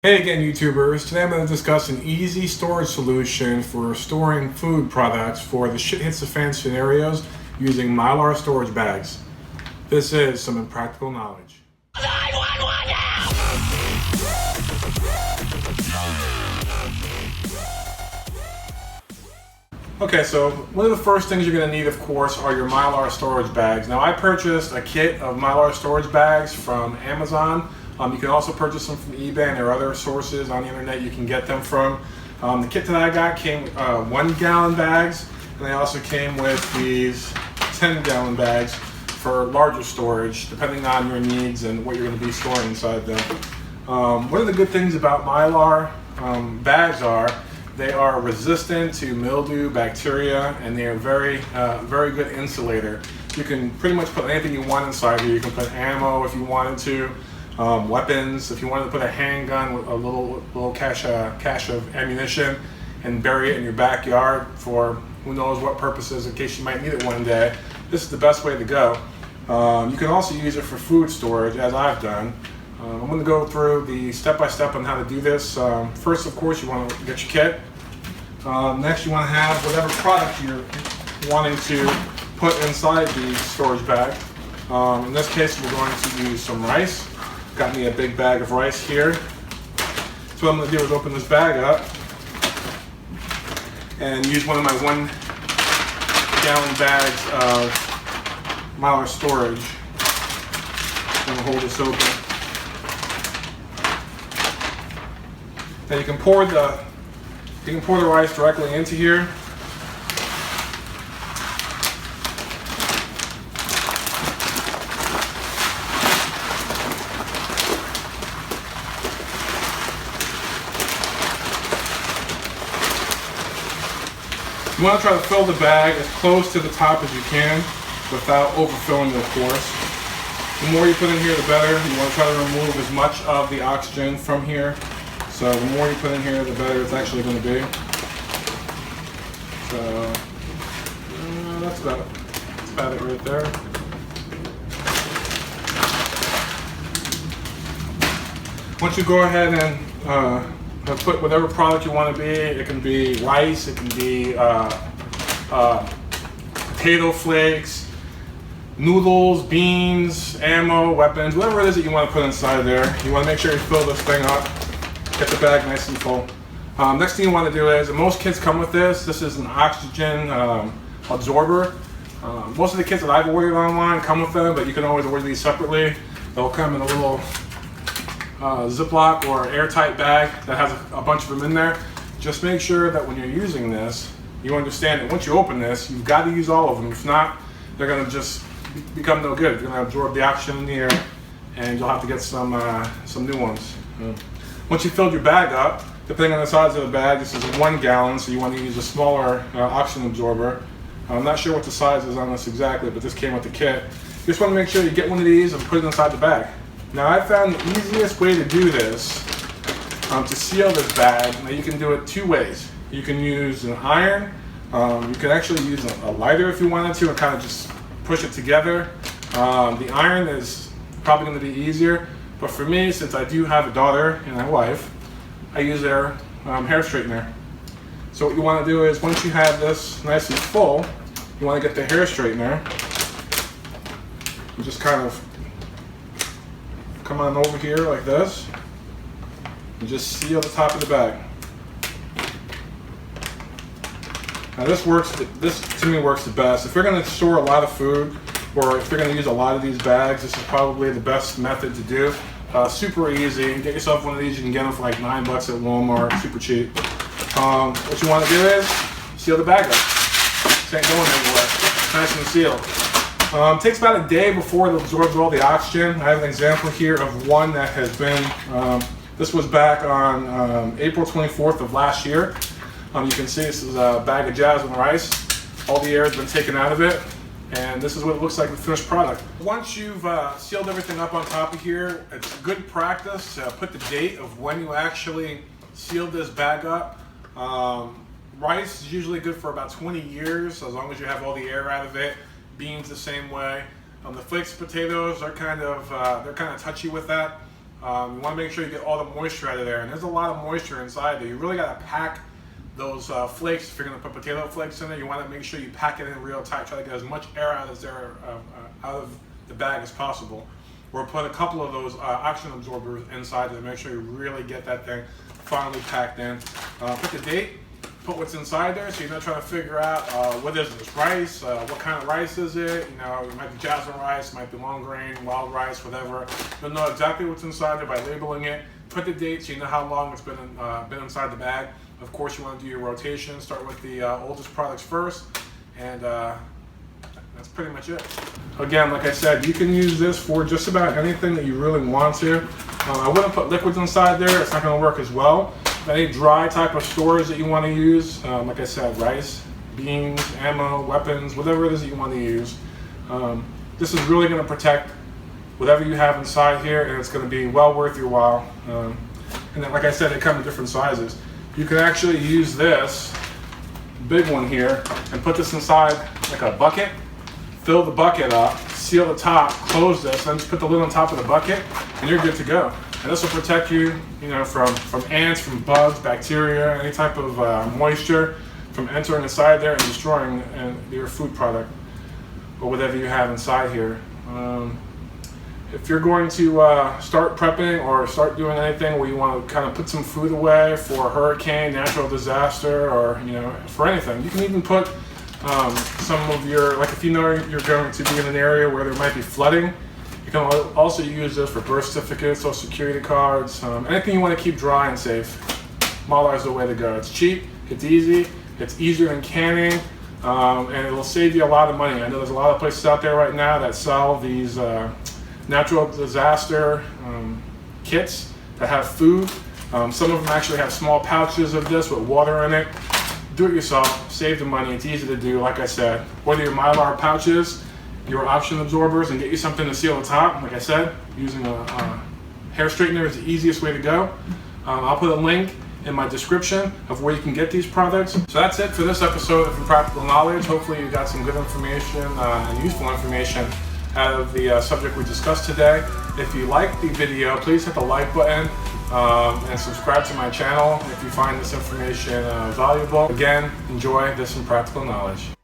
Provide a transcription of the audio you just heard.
Hey again, YouTubers. Today I'm going to discuss an easy storage solution for storing food products for the shit hits the fan scenarios using Mylar storage bags. This is some impractical knowledge. 911 now! Okay, so one of the first things you're going to need, of course, are your Mylar storage bags. Now, I purchased a kit of Mylar storage bags from Amazon. You can also purchase them from eBay, and there are other sources on the internet you can get them from. The kit that I got came with 1 gallon bags, and they also came with these 10-gallon bags for larger storage, depending on your needs and what you're going to be storing inside them. One of the good things about Mylar bags are they are resistant to mildew, bacteria, and they are very good insulator. You can pretty much put anything you want inside here. You can put ammo if you wanted to. Weapons, if you wanted to put a handgun with a little cache of ammunition and bury it in your backyard for who knows what purposes in case you might need it one day, this is the best way to go. You can also use it for food storage, as I've done. I'm going to go through the step-by-step on how to do this. First, of course, you want to get your kit. Next, you want to have whatever product you're wanting to put inside the storage bag. In this case, we're going to use some rice. Got me a big bag of rice here. So what I'm going to do is open this bag up and use one of my 1 gallon bags of Mylar storage. I'm going to hold this open. Now you can pour the rice directly into here. You want to try to fill the bag as close to the top as you can without overfilling it, of course. The more you put in here, the better. You want to try to remove as much of the oxygen from here. So the more you put in here, the better it's actually going to be. So that's about it right there. Once you go ahead and put whatever product you want to be. It can be rice, it can be potato flakes, noodles, beans, ammo, weapons, whatever it is that you want to put inside there. You want to make sure you fill this thing up, get the bag nice and full. Next thing you want to do is, and most kits come with this. This is an oxygen absorber. Most of the kits that I've ordered online come with them, but you can always order these separately. They'll come in a little Ziploc or airtight bag that has a bunch of them in there. Just make sure that when you're using this, you understand that once you open this, you've got to use all of them. If not, they're going to just become no good. You're going to absorb the oxygen in the air, and you'll have to get some new ones. Once you filled your bag up, depending on the size of the bag, this is 1 gallon, so you want to use a smaller oxygen absorber. I'm not sure what the size is on this exactly, but this came with the kit. You just want to make sure you get one of these and put it inside the bag. Now, I found the easiest way to do this, to seal this bag. Now, you can do it 2 ways. You can use an iron. You can actually use a lighter if you wanted to and kind of just push it together. The iron is probably going to be easier, but for me, since I do have a daughter and a wife, I use their hair straightener. So what you want to do is, once you have this nice and full, you want to get the hair straightener and just kind of come on over here like this and just seal the top of the bag. Now this to me works the best. If you're going to store a lot of food, or if you're going to use a lot of these bags, this is probably the best method to do. Super easy. Get yourself one of these. You can get them for like $9 at Walmart. Super cheap. What you want to do is seal the bag up. This ain't going anywhere. Nice and sealed. It takes about a day before it absorbs all the oxygen. I have an example here of one that has been, this was back on April 24th of last year. You can see this is a bag of jasmine rice. All the air has been taken out of it, and this is what it looks like, the finished product. Once you've sealed everything up on top of here, it's good practice to put the date of when you actually sealed this bag up. Rice is usually good for about 20 years, as long as you have all the air out of it. Beans the same way. The flakes of potatoes are kind of touchy with that. You want to make sure you get all the moisture out of there, and there's a lot of moisture inside there. You really got to pack those flakes. If you're going to put potato flakes in there, you want to make sure you pack it in real tight. Try to get as much air out of the bag as possible. Or put a couple of those oxygen absorbers inside to make sure you really get that thing finally packed in. Put the date, put what's inside there, so you're not trying to figure out what is this rice, what kind of rice is it. You know, it might be jasmine rice, might be long grain, wild rice, whatever. You'll know exactly what's inside there by labeling it. Put the date so you know how long it's been inside the bag. Of course, you want to do your rotation. Start with the oldest products first, and that's pretty much it. Again, like I said, you can use this for just about anything that you really want to. I wouldn't put liquids inside there. It's not going to work as well. Any dry type of stores that you want to use, like I said, rice, beans, ammo, weapons, whatever it is that you want to use. This is really going to protect whatever you have inside here, and it's going to be well worth your while. And then, like I said, they come in different sizes. You can actually use this big one here and put this inside like a bucket. Fill the bucket up, seal the top, close this, and just put the lid on top of the bucket, and you're good to go. And this will protect you, from ants, from bugs, bacteria, any type of moisture from entering inside there and destroying your food product or whatever you have inside here. If you're going to start prepping or start doing anything where you want to kind of put some food away for a hurricane, natural disaster, or for anything, you can even put some of your, like if you know you're going to be in an area where there might be flooding, you can also use this for birth certificates, social security cards, anything you want to keep dry and safe. Mylar is the way to go. It's cheap, it's easy, it's easier than canning, and it will save you a lot of money. I know there's a lot of places out there right now that sell these natural disaster kits that have food. Some of them actually have small pouches of this with water in it. Do it yourself, save the money, it's easy to do, like I said. Whether your Mylar pouches, your oxygen absorbers, and get you something to seal the top, like I said, using a hair straightener is the easiest way to go. I'll put a link in my description of where you can get these products. So that's it for this episode of Practical Knowledge. Hopefully you got some good information and useful information out of the subject we discussed today. If you liked the video, please hit the like button and subscribe to my channel if you find this information valuable. Again, enjoy this Practical Knowledge.